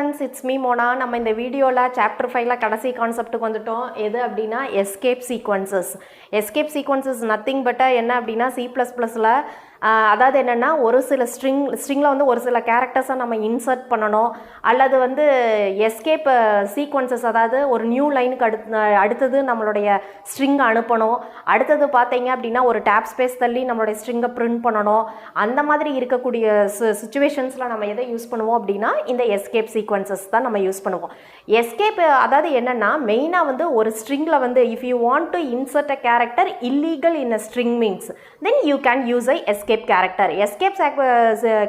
Friends, it's me Mona. நம்ம இந்த வீடியோவில் சாப்டர் 5ல கடைசி கான்செப்ட்டுக்கு வந்துட்டோம். எது அப்படின்னா escape sequences. Escape sequences nothing but என்ன அப்படின்னா C++ல் அதாவது என்னென்னா ஒரு சில ஸ்ட்ரிங்கில் வந்து ஒரு சில கேரக்டர்ஸை நம்ம இன்சர்ட் பண்ணணும், அல்லது வந்து எஸ்கேப் சீக்வன்சஸ், அதாவது ஒரு நியூ லைனுக்கு அடுத்தது நம்மளுடைய ஸ்ட்ரிங்கை அனுப்பணும். அடுத்தது பார்த்தீங்க அப்படின்னா ஒரு டேப் ஸ்பேஸ் தள்ளி நம்மளுடைய ஸ்ட்ரிங்கை பிரிண்ட் பண்ணணும். அந்த மாதிரி இருக்கக்கூடிய சுச்சுவேஷன்ஸில் நம்ம எதை யூஸ் பண்ணுவோம் அப்படின்னா இந்த எஸ்கேப் சீக்வன்சஸ் தான் நம்ம யூஸ் பண்ணுவோம். எஸ்கேப் அதாவது என்னென்னா மெயினாக வந்து ஒரு ஸ்ட்ரிங்கில் வந்து if you want to insert a character illegal in a string means then you can use I escape character. Escape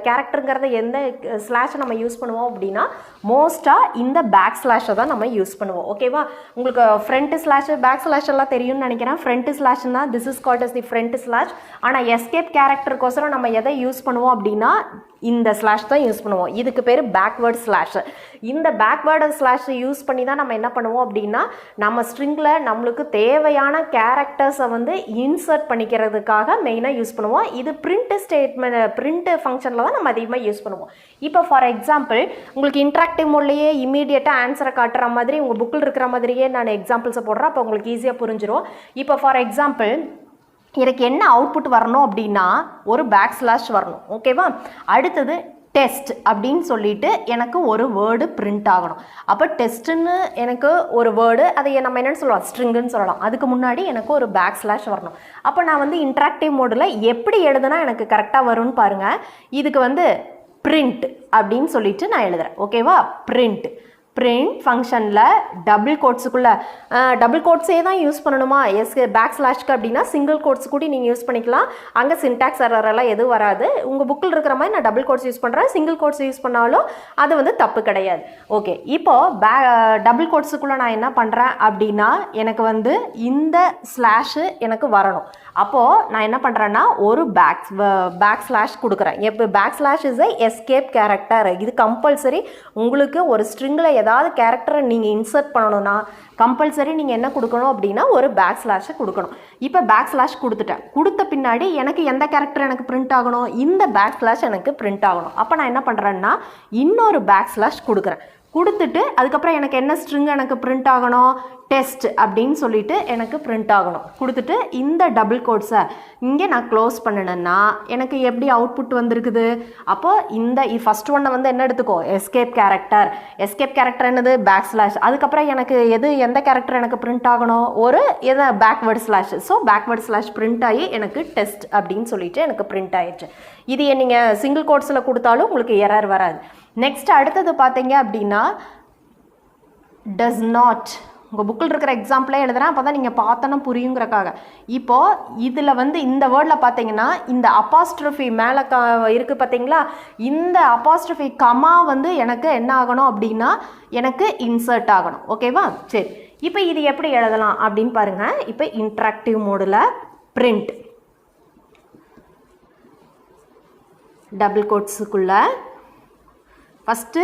கேரக்டருங்கிறத எந்த ஸ்லாஷை நம்ம யூஸ் பண்ணுவோம் அப்படின்னா மோஸ்ட்டாக இந்த பேக் ஸ்லாஷை தான் நம்ம யூஸ் பண்ணுவோம். ஓகேவா? உங்களுக்கு ஃப்ரண்ட் ஸ்லாஷ் பேக் ஸ்லாஷ் எல்லாம் தெரியும்னு நினைக்கிறேன். ஃப்ரண்ட் ஸ்லாஷ்னா this is called as the front slash. ஆனால் எஸ்கேப் கேரக்டருக்கோசரம் நம்ம எதை யூஸ் பண்ணுவோம் அப்படின்னா இந்த ஸ்லாஷ் தான் யூஸ் பண்ணுவோம். இதுக்கு பேர் பேக்வேர்ட் ஸ்லாஷ். இந்த பேக்வேர்டு ஸ்லாஷ் யூஸ் பண்ணி தான் நம்ம என்ன பண்ணுவோம் அப்படின்னா நம்ம ஸ்ட்ரிங்கில் நம்மளுக்கு தேவையான கேரக்டர்ஸை வந்து இன்சர்ட் பண்ணிக்கிறதுக்காக மெயினாக யூஸ் பண்ணுவோம். இது பிரிண்ட் ஸ்டேட்மெண்ட் பிரிண்ட் ஃபங்க்ஷனில் தான் நம்ம அதிகமாக யூஸ் பண்ணுவோம். இப்போ ஃபார் எக்ஸாம்பிள் உங்களுக்கு இன்ட்ராக்டிவ் மோட்லேயே இமீடியட்டாக ஆன்சரை காட்டுற மாதிரி உங்கள் புக்கில் இருக்கிற மாதிரியே நான் எக்ஸாம்பிள்ஸை போடுறேன். அப்போ உங்களுக்கு ஈஸியாக புரிஞ்சிடும். இப்போ ஃபார் எக்ஸாம்பிள் எனக்கு என்ன அவுட்புட் வரணும் அப்படின்னா ஒரு பேக் ஸ்லாஷ் வரணும். ஓகேவா? அடுத்தது டெஸ்ட் அப்படின்னு சொல்லிட்டு எனக்கு ஒரு வேர்டு பிரிண்ட் ஆகணும். அப்போ டெஸ்ட்டுன்னு எனக்கு ஒரு வேர்டு, அதை நம்ம என்னென்னு சொல்லலாம், ஸ்ட்ரிங்குன்னு சொல்லலாம். அதுக்கு முன்னாடி எனக்கு ஒரு பேக் ஸ்லாஷ் வரணும். அப்போ நான் வந்து இன்ட்ராக்டிவ் மோடில் எப்படி எழுதுனா எனக்கு கரெக்டாக வரும்னு பாருங்கள். இதுக்கு வந்து பிரிண்ட் அப்படின்னு சொல்லிட்டு நான் எழுதுறேன். ஓகேவா? பிரிண்ட் ஃபங்க்ஷனில் டபுள் கோட்ஸுக்குள்ளே டபுள் கோட்ஸே தான் யூஸ் பண்ணணுமா பேக் ஸ்லாஷ்க்கு அப்படின்னா சிங்கிள் கோட்ஸ் கூட நீங்கள் யூஸ் பண்ணிக்கலாம். அங்கே சின்டாக்ஸ் எரரெல்லாம் எதுவும் வராது. உங்கள் புக்கில் இருக்கிற மாதிரி நான் டபுள் கோட்ஸ் யூஸ் பண்ணுறேன். சிங்கிள் கோட்ஸ் யூஸ் பண்ணாலும் அது வந்து தப்பு கிடையாது. ஓகே, இப்போது டபுள் கோட்ஸுக்குள்ளே நான் என்ன பண்ணுறேன் அப்படின்னா எனக்கு வந்து இந்த ஸ்லாஷு எனக்கு வரணும். அப்போது நான் என்ன பண்ணுறேன்னா ஒரு பேக் ஸ்லாஷ் கொடுக்குறேன். எப்போ back slash is a escape character. இது கம்பல்சரி. உங்களுக்கு ஒரு ஸ்ட்ரிங்கில் ஏதாவது கேரக்டரை நீங்கள் இன்சர்ட் பண்ணணும்னா கம்பல்சரி நீங்கள் என்ன கொடுக்கணும் அப்படின்னா ஒரு பேக் ஸ்லாஷை கொடுக்கணும். இப்போ பேக் ஸ்லாஷ் கொடுத்துட்டேன். கொடுத்த பின்னாடி எனக்கு எந்த கேரக்டர் எனக்கு பிரிண்ட் ஆகணும்? இந்த பேக் ஸ்லாஷ் எனக்கு பிரிண்ட் ஆகணும். அப்போ நான் என்ன பண்ணுறேன்னா இன்னொரு பேக் ஸ்லாஷ் கொடுக்குறேன். கொடுத்துட்டு அதுக்கப்புறம் எனக்கு என்ன ஸ்ட்ரிங் எனக்கு பிரிண்ட் ஆகணும்? டெஸ்ட் அப்படின்னு சொல்லிட்டு எனக்கு பிரிண்ட் ஆகணும். கொடுத்துட்டு இந்த டபுள் கோட்ஸை இங்கே நான் க்ளோஸ் பண்ணினேன்னா எனக்கு எப்படி அவுட்புட் வந்திருக்குது? அப்போது இந்த ஃபஸ்ட் ஒன்னை வந்து என்ன எடுத்துக்கோ, எஸ்கேப் கேரக்டர். எஸ்கேப் கேரக்டர் என்னது? Back slash. அதுக்கப்புறம் எனக்கு எந்த கேரக்டர் எனக்கு பிரிண்ட் ஆகணும்? ஒரு backward slash. So backward slash print ஆகி எனக்கு டெஸ்ட் அப்படின்னு சொல்லிட்டு எனக்கு பிரிண்ட் ஆயிடுச்சு. இது நீங்கள் சிங்கிள் கோட்ஸில் கொடுத்தாலும் உங்களுக்கு எரர் வராது. நெக்ஸ்ட் அடுத்தது பார்த்தீங்க அப்படின்னா டஸ் நாட். உங்கள் புக்கில் இருக்கிற எக்ஸாம்பிளே எழுதுகிறேன், அப்போ தான் நீங்கள் பார்த்தோன்னா புரியுங்கிறக்காக. இப்போது இதில் வந்து இந்த வேர்டில் பார்த்தீங்கன்னா இந்த அப்பாஸ்ட்ரஃபி மேலே இருக்குது பார்த்தீங்களா? இந்த அப்பாஸ்ட்ரஃபி கமா வந்து எனக்கு என்ன ஆகணும் அப்படின்னா எனக்கு இன்சர்ட் ஆகணும். ஓகேவா? சரி, இப்போ இது எப்படி எழுதலாம் அப்படின்னு பாருங்கள். இப்போ இன்ட்ராக்டிவ் மோடில் பிரிண்ட் டபுள் கோட்ஸுக்குள்ளே ஃபஸ்ட்டு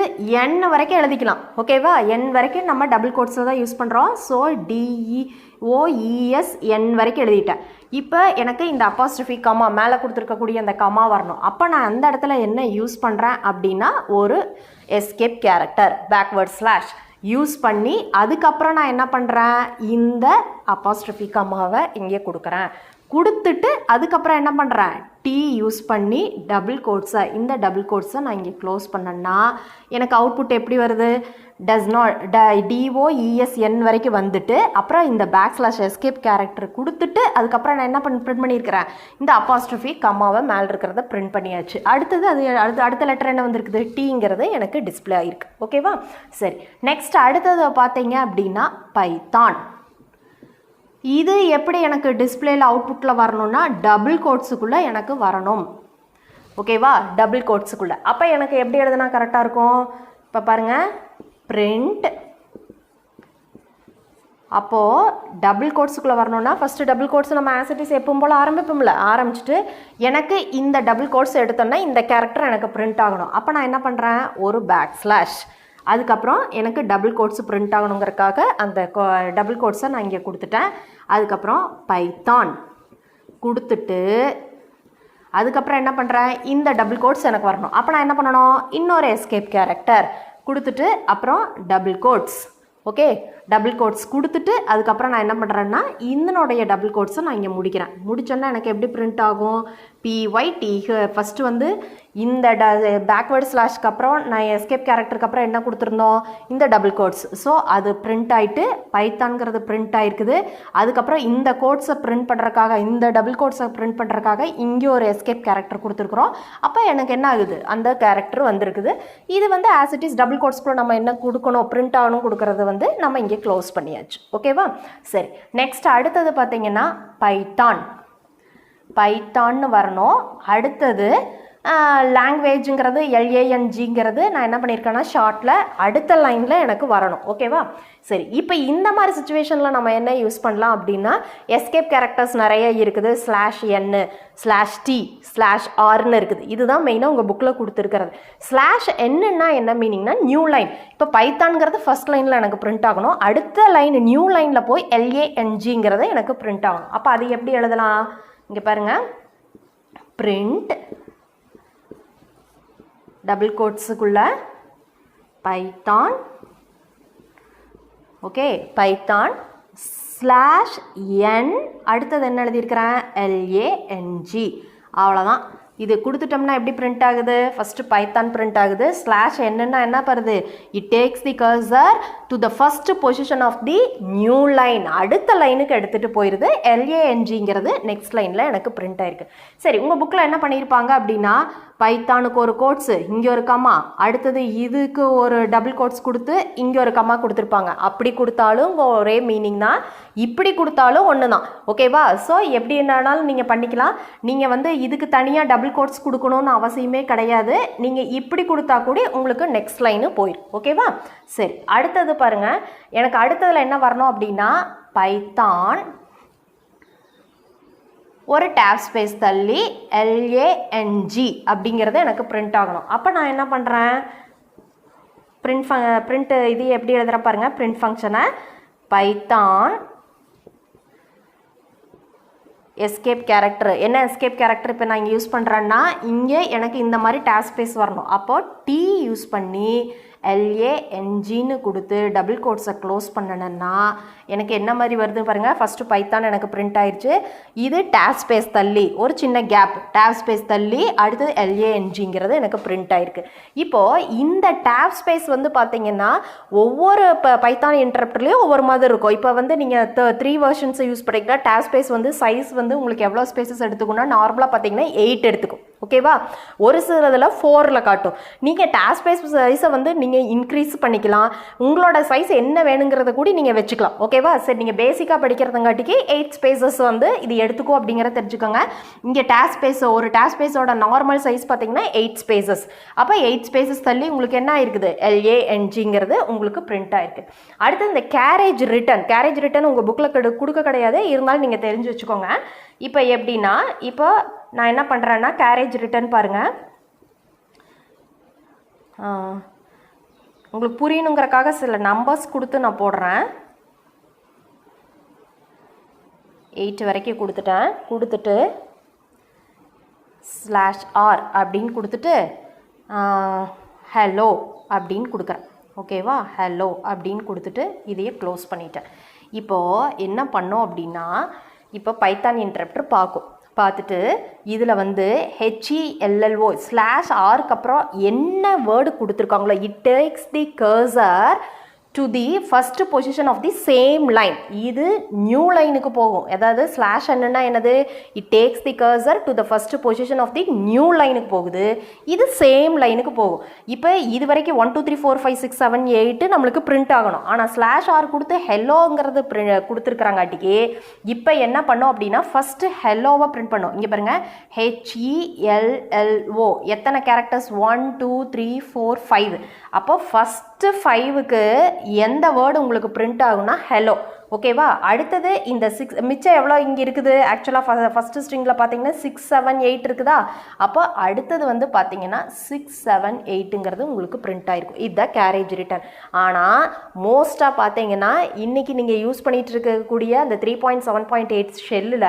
n வரைக்கும் எழுதிக்கலாம். ஓகேவா? n வரைக்கும் நம்ம டபுள் கோட்ஸில் தான் யூஸ் பண்ணுறோம். ஸோ DEOES n வரைக்கும் எழுதிட்டேன். இப்போ எனக்கு இந்த அப்பாஸ்ட்ரஃபி கமா மேலே கொடுத்துருக்கக்கூடிய அந்த கமா வரணும். அப்போ நான் அந்த இடத்துல என்ன யூஸ் பண்ணுறேன் அப்படின்னா ஒரு escape character backward slash use பண்ணி அதுக்கப்புறம் நான் என்ன பண்ணுறேன்? இந்த அப்பாஸ்ட்ரஃபி கமாவை இங்கே கொடுக்குறேன். கொடுத்துட்டு அதுக்கப்புறம் என்ன பண்ணுறேன்? T யூஸ் பண்ணி டபுள் கோட்ஸை இந்த டபுள் கோட்ஸை நான் இங்கே க்ளோஸ் பண்ணேன்னா எனக்கு அவுட்புட் எப்படி வருது? டஸ் நாட் DOES n வரைக்கும் வந்துட்டு அப்புறம் இந்த பேக் ஸ்லாஷ் எஸ்கேப் கேரக்டர் கொடுத்துட்டு அதுக்கப்புறம் நான் என்ன பிரிண்ட் பண்ணியிருக்கிறேன்? இந்த அப்பாஸ்ட்ரஃபி கம்மாவை மேலே இருக்கிறத பிரிண்ட் பண்ணியாச்சு. அடுத்தது அடுத்த லெட்டர் என்ன வந்திருக்குது? Tங்கிறது எனக்கு டிஸ்பிளே ஆகிருக்கு. ஓகேவா? சரி, நெக்ஸ்ட் அடுத்தது பார்த்தீங்க அப்படின்னா பைத்தான். இது எப்படி எனக்கு டிஸ்பிளேயில் அவுட்புட்டில் வரணும்னா டபுள் கோட்ஸுக்குள்ளே எனக்கு வரணும். ஓகேவா? டபுள் கோட்ஸுக்குள்ளே. அப்போ எனக்கு எப்படி எழுதுனா கரெக்டாக இருக்கும்? இப்போ பாருங்கள், பிரிண்ட். அப்போது டபுள் கோட்ஸுக்குள்ளே வரணும்னா ஃபஸ்ட்டு டபுள் கோட்ஸ் நம்ம ஆசிட்டிஸ் எப்பவும் போல் ஆரம்பிச்சுட்டு எனக்கு இந்த டபுள் கோட்ஸ் எடுத்தோன்னா இந்த கேரக்டர் எனக்கு பிரிண்ட் ஆகணும். அப்போ நான் என்ன பண்ணுறேன்? ஒரு பேக் ஸ்லாஷ். அதுக்கப்புறம் எனக்கு டபுள் கோட்ஸ் பிரிண்ட் ஆகணுங்கிறதுக்காக அந்த டபுள் கோட்ஸை நான் இங்கே கொடுத்துட்டேன். அதுக்கப்புறம் பைத்தான் கொடுத்துட்டு அதுக்கப்புறம் என்ன பண்ணுறேன்? இந்த டபுள் கோட்ஸ் எனக்கு வரணும். அப்போ நான் என்ன பண்ணணும்? இன்னொரு எஸ்கேப் கேரக்டர் கொடுத்துட்டு அப்புறம் double quotes. Okay, double quotes கொடுத்துட்டு அதுக்கப்புறம் நான் என்ன பண்ணுறேன்னா இதனுடைய டபுள் கோட்ஸை நான் இங்கே முடிக்கிறேன். முடிச்சோன்னா எனக்கு எப்படி பிரிண்ட் ஆகும்? PYT. ஃபஸ்ட்டு வந்து இந்த பேக்வேர்டு ஸ்லாஷ்க்கு அப்புறம் நான் எஸ்கேப் கேரக்டருக்கு அப்புறம் என்ன கொடுத்துருந்தோம்? இந்த டபுள் கோட்ஸ். ஸோ அது பிரிண்ட் ஆகிட்டு பைத்தான்கிறது பிரிண்ட் ஆகிருக்குது. அதுக்கப்புறம் இந்த கோட்ஸை பிரிண்ட் பண்ணுறதுக்காக, இந்த டபுள் கோட்ஸை பிரிண்ட் பண்ணுறதுக்காக இங்கே ஒரு எஸ்கேப் கேரக்டர் கொடுத்துருக்குறோம். அப்போ எனக்கு என்ன ஆகுது? அந்த கேரக்டர் வந்திருக்குது. இது வந்து ஆஸ் இட் இஸ் டபுள் கோட்ஸ்க்குள்ள நம்ம என்ன கொடுக்கணும், பிரிண்ட் ஆகணும் கொடுக்கறது வந்து நம்ம இங்கே க்ளோஸ் பண்ணியாச்சு. ஓகேவா? சரி, நெக்ஸ்ட் அடுத்தது பார்த்தீங்கன்னா பைத்தான்னு வரணும். அடுத்தது லாங்குவேஜுங்கிறது LANGங்கிறது நான் என்ன பண்ணியிருக்கேன்னா ஷார்ட்டில் அடுத்த லைனில் எனக்கு வரணும். ஓகேவா? சரி, இப்போ இந்த மாதிரி சுச்சுவேஷனில் நம்ம என்ன யூஸ் பண்ணலாம் அப்படின்னா எஸ்கேப் கேரக்டர்ஸ் நிறைய இருக்குது. /n /t /rன்னு இருக்குது. இதுதான் மெயினாக உங்கள் புக்கில் கொடுத்துருக்கிறது. /nன்னா என்ன மீனிங்னா நியூ லைன். இப்போ பைத்தான்ங்கிறது ஃபர்ஸ்ட் லைனில் எனக்கு பிரிண்ட் ஆகணும். அடுத்த லைன் நியூ லைனில் போய் LANGங்கிறது எனக்கு பிரிண்ட் ஆகணும். அப்போ அது எப்படி எழுதலாம்? இங்கே பாருங்கள், பிரிண்ட் டபுள் கோட்ஸுக்குள்ள பைத்தான். ஓகே, பைத்தான் /n அடுத்தது என்ன எழுதியிருக்கிறேன்? LANG. அவ்வளோதான். இது கொடுத்துட்டோம்னா எப்படி பிரிண்ட் ஆகுது? ஃபஸ்ட்டு பைத்தான் பிரிண்ட் ஆகுது. /nன்னா என்ன பண்ணுது? It takes the cursor to the first position of the new line. அடுத்த லைனுக்கு எடுத்துகிட்டு போயிடுது. LANGங்கிறது நெக்ஸ்ட் லைனில் எனக்கு பிரிண்ட் ஆயிருக்கு. சரி, உங்கள் புக்கில் என்ன பண்ணியிருப்பாங்க அப்படின்னா பைத்தானுக்கு ஒரு கோட்ஸு, இங்கே ஒரு கம்மா, அடுத்தது இதுக்கு ஒரு டபுள் கோட்ஸ் கொடுத்து இங்கே ஒரு கம்மா கொடுத்துருப்பாங்க. அப்படி கொடுத்தாலும் ஒரே மீனிங் தான், இப்படி கொடுத்தாலும் ஒன்று தான். ஓகேவா? ஸோ எப்படி என்னாலும் நீங்கள் பண்ணிக்கலாம். நீங்கள் வந்து இதுக்கு தனியாக டபுள் கோட்ஸ் கொடுக்கணும்னு அவசியமே கிடையாது. நீங்கள் இப்படி கொடுத்தா கூட உங்களுக்கு நெக்ஸ்ட் லைனு போயிடும். ஓகேவா? சரி, அடுத்தது பாருங்கள். எனக்கு அடுத்ததில் என்ன வரணும் அப்படின்னா பைத்தான் ஒரு டேப் ஸ்பேஸ் தள்ளி LANG அப்படிங்கிறது எனக்கு பிரிண்ட் ஆகணும். அப்போ நான் என்ன பண்ணுறேன்? பிரிண்ட் இது எப்படி எழுதுகிறேன் பாருங்கள். பிரிண்ட் ஃபங்க்ஷனை பைத்தான் எஸ்கேப் கேரக்டர். என்ன எஸ்கேப் கேரக்டர் இப்போ நான் இங்கே யூஸ் பண்ணுறேன்னா இங்கே எனக்கு இந்த மாதிரி டேப் ஸ்பேஸ் வரணும். அப்போது T யூஸ் பண்ணி LANGன்னு கொடுத்து டபுள் கோட்ஸை க்ளோஸ் பண்ணணுன்னா எனக்கு என்ன மாதிரி வருது பாருங்கள். ஃபஸ்ட்டு பைத்தான் எனக்கு பிரிண்ட் ஆயிடுச்சு. இது டேப் ஸ்பேஸ் தள்ளி ஒரு சின்ன கேப், டேப் ஸ்பேஸ் தள்ளி அடுத்தது LANGங்கிறது எனக்கு பிரிண்ட் ஆயிருக்கு. இப்போது இந்த டேப் ஸ்பேஸ் வந்து பார்த்தீங்கன்னா ஒவ்வொரு பைத்தான் இன்டரப்டர்லேயும் ஒவ்வொரு மாதிரி இருக்கும். இப்போ வந்து நீங்கள் 3 வெர்ஷன்ஸை யூஸ் பண்ணிங்கன்னா டேப் ஸ்பேஸ் வந்து சைஸ் வந்து உங்களுக்கு எவ்வளோ ஸ்பேசஸ் எடுத்துக்கணும்னா நார்மலாக பார்த்தீங்கன்னா 8 எடுத்துக்கும். ஓகேவா? ஒரு சிலதில் 4ல் காட்டும். நீங்கள் டேப் ஸ்பேஸ் சைஸை வந்து நீங்கள் இன்க்ரீஸ் பண்ணிக்கலாம். உங்களோட சைஸ் என்ன வேணுங்கிறத கூட நீங்கள் வச்சுக்கலாம். ஓகேவா? சரி, நீங்கள் பேசிக்காக படிக்கிறதுங்காட்டிக்கு 8 ஸ்பேசஸ் வந்து இது எடுத்துக்கும் அப்படிங்கிறத தெரிஞ்சுக்கோங்க. இங்கே டேப் ஸ்பேஸ், ஒரு டேப் ஸ்பேஸோட நார்மல் சைஸ் பார்த்தீங்கன்னா 8 ஸ்பேசஸ். அப்போ 8 ஸ்பேசஸ் தள்ளி உங்களுக்கு என்ன ஆயிருக்குது? LANGங்கிறது உங்களுக்கு பிரிண்ட் ஆயிருக்கு. அடுத்து இந்த கேரேஜ் ரிட்டன் உங்கள் புக்கில் கொடுக்க கிடையாது, இருந்தாலும் நீங்கள் தெரிஞ்சு வச்சுக்கோங்க. இப்போ எப்படின்னா இப்போ நான் என்ன பண்ணுறேன்னா கேரேஜ் ரிட்டன் பாருங்கள். உங்களுக்கு புரியணுங்கிறக்காக சில நம்பர்ஸ் கொடுத்து நான் போடுறேன். 8 வரைக்கும் கொடுத்துட்டு /r அப்படின்னு கொடுத்துட்டு ஹலோ அப்படின்னு கொடுக்குறேன். ஓகேவா? ஹலோ அப்படின்னு கொடுத்துட்டு இதையே க்ளோஸ் பண்ணிட்டேன். இப்போது என்ன பண்ணோம் அப்படின்னா இப்போ பைத்தான் இன்டரப்டர் பார்த்துட்டு இதில் வந்து HELLO /rக்கு அப்புறம் என்ன வேர்டு கொடுத்துருக்காங்களோ it takes the cursor to the first position of the same line. இது நியூ லைனுக்கு போகும். அதாவது /nன்னா என்னது? It takes the cursor to the first position of the new லைனுக்கு போகுது. இது சேம் லைனுக்கு போகும். இப்போ இது வரைக்கும் 1 2 3 4 5 6 7 8 நம்மளுக்கு பிரிண்ட் ஆகணும். ஆனால் /r கொடுத்து ஹெல்லோங்கிறது கொடுத்துருக்குறாங்காட்டிக்கு இப்போ என்ன பண்ணோம் அப்படின்னா ஃபஸ்ட்டு ஹெல்லோவை பிரிண்ட் பண்ணோம். இங்கே பாருங்கள், HELLO எத்தனை கேரக்டர்ஸ்? 1 2 3 4 5. அப்போ ஃபஸ்ட்டு 5க்கு எந்த வேர்டு உங்களுக்கு பிரிண்ட் ஆகும்னா ஹெலோ. ஓகேவா? அடுத்தது இந்த 6 மிச்சம் எவ்வளோ இங்கே இருக்குது? ஆக்சுவலாக ஃபஸ்ட்டு ஸ்ட்ரிங்கில் பார்த்தீங்கன்னா 6 7 8 இருக்குதா? அப்போ அடுத்தது வந்து பார்த்தீங்கன்னா 6 7 8ங்கிறது உங்களுக்கு பிரிண்ட் ஆகிருக்கும். இதுதான் கேரேஜ் ரிட்டர்ன். ஆனால் மோஸ்ட்டாக பார்த்தீங்கன்னா இன்றைக்கி நீங்கள் யூஸ் பண்ணிகிட்டு இருக்கக்கூடிய அந்த 3.7.8 ஷெல்லில்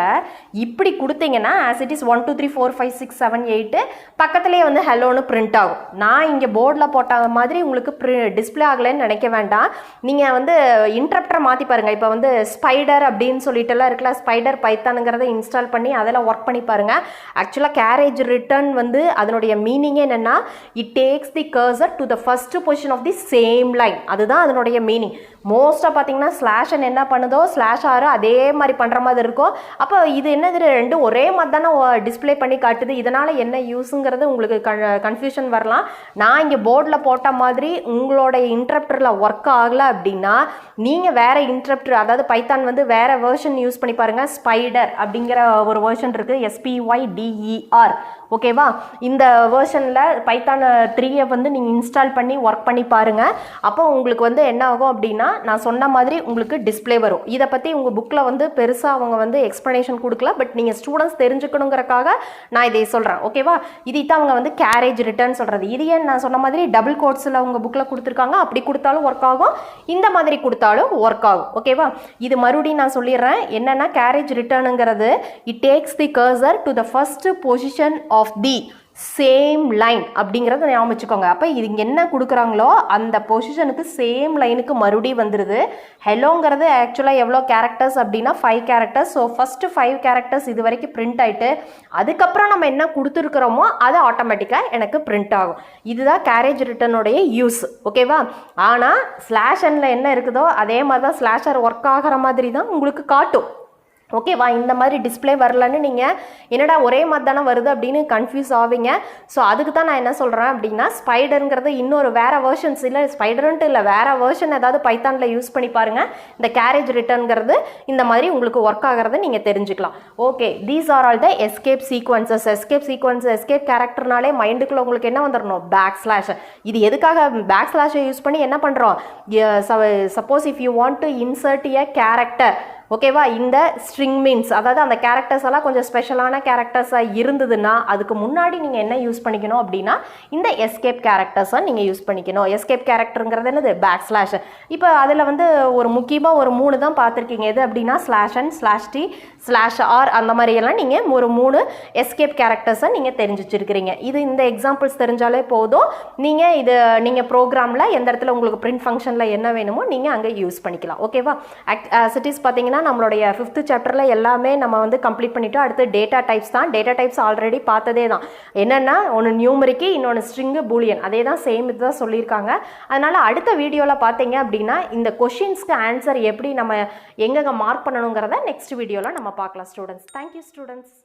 இப்படி கொடுத்தீங்கன்னா ஆஸ் இட் இஸ் 1 2 3 4 5 6 7 8 பக்கத்துலேயே வந்து ஹெலோன்னு பிரிண்ட் ஆகும். நான் இங்கே போர்டில் போட்ட மாதிரி உங்களுக்கு டிஸ்பிளே ஆகலைன்னு நினைக்க வேண்டாம். நீங்கள் வந்து இன்டரப்டரை மாற்றி பாருங்கள். இப்போ வந்து ஸ்பைடர் அப்படின்னு சொல்லிட்டுலாம் இருக்குல்ல, ஸ்பைடர் பைத்தானுங்கிறத இன்ஸ்டால் பண்ணி அதெல்லாம் ஒர்க் பண்ணி பாருங்கள். ஆக்சுவலாக கேரேஜ் ரிட்டர்ன் வந்து அதனுடைய மீனிங்கே என்னென்னா it takes the cursor to the first position of the same line. அதுதான் அதனுடைய மீனிங். மோஸ்ட்டாக பார்த்தீங்கன்னா ஸ்லாஷ் n என்ன பண்ணுதோ ஸ்லாஷ் r அதே மாதிரி பண்ணுற மாதிரி இருக்கும். அப்போ இது என்னது ரெண்டும் ஒரே மாதிரி தானே டிஸ்பிளே பண்ணி காட்டுது. இதனால் என்ன யூஸுங்கிறது உங்களுக்கு கன்ஃபியூஷன் வரலாம். நான் இங்கே போர்டில் போட்ட மாதிரி உங்களோட இன்டரப்டரில் ஒர்க் ஆகலை அப்படின்னா நீங்கள் வேறு இன்டரப்டர், அதாவது பைத்தான் வந்து வேறு வேர்ஷன் யூஸ் பண்ணி பாருங்கள். ஸ்பைடர் அப்படிங்கிற ஒரு வேர்ஷன் இருக்குது, SPYDER. ஓகேவா? இந்த வேர்ஷனில் பைத்தான் 3 வந்து நீங்கள் இன்ஸ்டால் பண்ணி ஒர்க் பண்ணி பாருங்கள். அப்போ உங்களுக்கு வந்து என்ன ஆகும் அப்படின்னா நான் சொன்ன மாதிரி உங்களுக்கு டிஸ்பிளே வரும். இதை பற்றி உங்கள் புக்கில் வந்து பெருசாக அவங்க வந்து எக்ஸ்ப்ளனேஷன் கொடுக்கல. பட் நீங்கள் ஸ்டூடெண்ட்ஸ் தெரிஞ்சுக்கணுங்கிறக்காக நான் இதை சொல்கிறேன். ஓகேவா? இதைத்தான் அவங்க வந்து கேரேஜ் ரிட்டர்ன் சொல்கிறது. இது ஏன் நான் சொன்ன மாதிரி டபுள் கோட்ஸில் உங்கள் புக்கில் கொடுத்துருக்காங்க. அப்படி கொடுத்தாலும் ஒர்க் ஆகும், இந்த மாதிரி கொடுத்தாலும் ஒர்க் ஆகும். ஓகேவா? இது மறுபடியும் நான் சொல்லிடுறேன். என்னென்னா கேரேஜ் ரிட்டர்னுங்கிறது it takes the cursor to the first position of the same line அப்படிங்கிறத ஞாபகம் வச்சுக்கோங்க. அப்போ இது இங்கே என்ன கொடுக்குறாங்களோ அந்த பொசிஷனுக்கு சேம் லைனுக்கு மறுபடியும் வந்துடுது. ஹெலோங்கிறது ஆக்சுவலாக எவ்வளோ கேரக்டர்ஸ் அப்படின்னா 5 கேரக்டர்ஸ். ஸோ ஃபஸ்ட்டு 5 கேரக்டர்ஸ் இது வரைக்கும் பிரிண்ட் ஆகிட்டு அதுக்கப்புறம் நம்ம என்ன கொடுத்துருக்குறோமோ அது ஆட்டோமேட்டிக்காக எனக்கு பிரிண்ட் ஆகும். இதுதான் கேரேஜ் ரிட்டர்னுடைய யூஸ். ஓகேவா? ஆனால் ஸ்லாஷ் n என்ன இருக்குதோ அதே மாதிரி தான் ஸ்லாஷர் ஒர்க் ஆகிற மாதிரி தான் உங்களுக்கு காட்டும். ஓகேவா? இந்த மாதிரி டிஸ்பிளே வரலன்னு நீங்கள் என்னடா ஒரே மாதிரி தானே வருது அப்படின்னு கன்ஃபியூஸ் ஆவீங்க. ஸோ அதுக்கு தான் நான் என்ன சொல்கிறேன் அப்படின்னா ஸ்பைடருங்கிறது இன்னொரு வேறு வேர்ஷன்ஸ் இல்லை, ஸ்பைடருன்ட்டு இல்லை, வேறு வேர்ஷன் ஏதாவது பைத்தானில் யூஸ் பண்ணி பாருங்கள். இந்த கேரேஜ் ரிட்டர்னுங்கிறது இந்த மாதிரி உங்களுக்கு ஒர்க் ஆகிறத நீங்கள் தெரிஞ்சுக்கலாம். Okay, these are all the escape sequences. Escape கேரக்டர்னாலே மைண்டுக்குள்ளே உங்களுக்கு என்ன வந்துடணும்? Back slash. இது எதுக்காக பேக் ஸ்லாஷை யூஸ் பண்ணி என்ன பண்ணுறோம்? Suppose if you want to insert a character, ஓகேவா, இந்த ஸ்ட்ரிங் மீன்ஸ் அதாவது அந்த கேரக்டர்ஸ் எல்லாம் கொஞ்சம் ஸ்பெஷலான கேரக்டர்ஸாக இருந்ததுன்னா அதுக்கு முன்னாடி நீங்கள் என்ன யூஸ் பண்ணிக்கணும் அப்படின்னா இந்த எஸ்கேப் கேரக்டர்ஸை நீங்கள் யூஸ் பண்ணிக்கணும். எஸ்கேப் கேரக்டருங்கிறது என்னது? Back slash. இப்போ அதில் வந்து ஒரு முக்கியமாக ஒரு 3 தான் பார்த்துருக்கீங்க. எது அப்படின்னா /n /t /r அந்த மாதிரியெல்லாம் நீங்கள் ஒரு 3 எஸ்கேப் கேரக்டர்ஸை நீங்கள் தெரிஞ்சு வச்சுருக்கிறீங்க. இது இந்த எக்ஸாம்பிள்ஸ் தெரிஞ்சாலே போதும். நீங்கள் ப்ரோக்ராமில் எந்த இடத்துல உங்களுக்கு பிரிண்ட் ஃபங்க்ஷனில் என்ன வேணுமோ நீங்கள் அங்கே யூஸ் பண்ணிக்கலாம். ஓகேவா? சிட்டிஸ் பார்த்தீங்கன்னா நம்மளுடைய 5th சாப்டரில் எல்லாமே நம்ம வந்து கம்ப்ளீட் பண்ணிட்டோம். அடுத்து டேட்டா டைப்ஸ் தான். டேட்டா டைப்ஸ் ஆல்ரெடி பார்த்ததே தான். என்னென்னா ஒன்று நியூமரிக்கு, இன்னொன்று ஸ்ட்ரிங்கு, பூலியன். அதே தான் சேம் இது தான் சொல்லியிருக்காங்க. அதனால் அடுத்த வீடியோவில் பார்த்தீங்க அப்படின்னா இந்த கொஷின்ஸ்க்கு ஆன்சர் எப்படி நம்ம எங்கெங்கே மார்க் பண்ணணுங்கிறத நெக்ஸ்ட் வீடியோவில் நம்ம பார்க்கலாம் ஸ்டூடெண்ட்ஸ். Thank you students.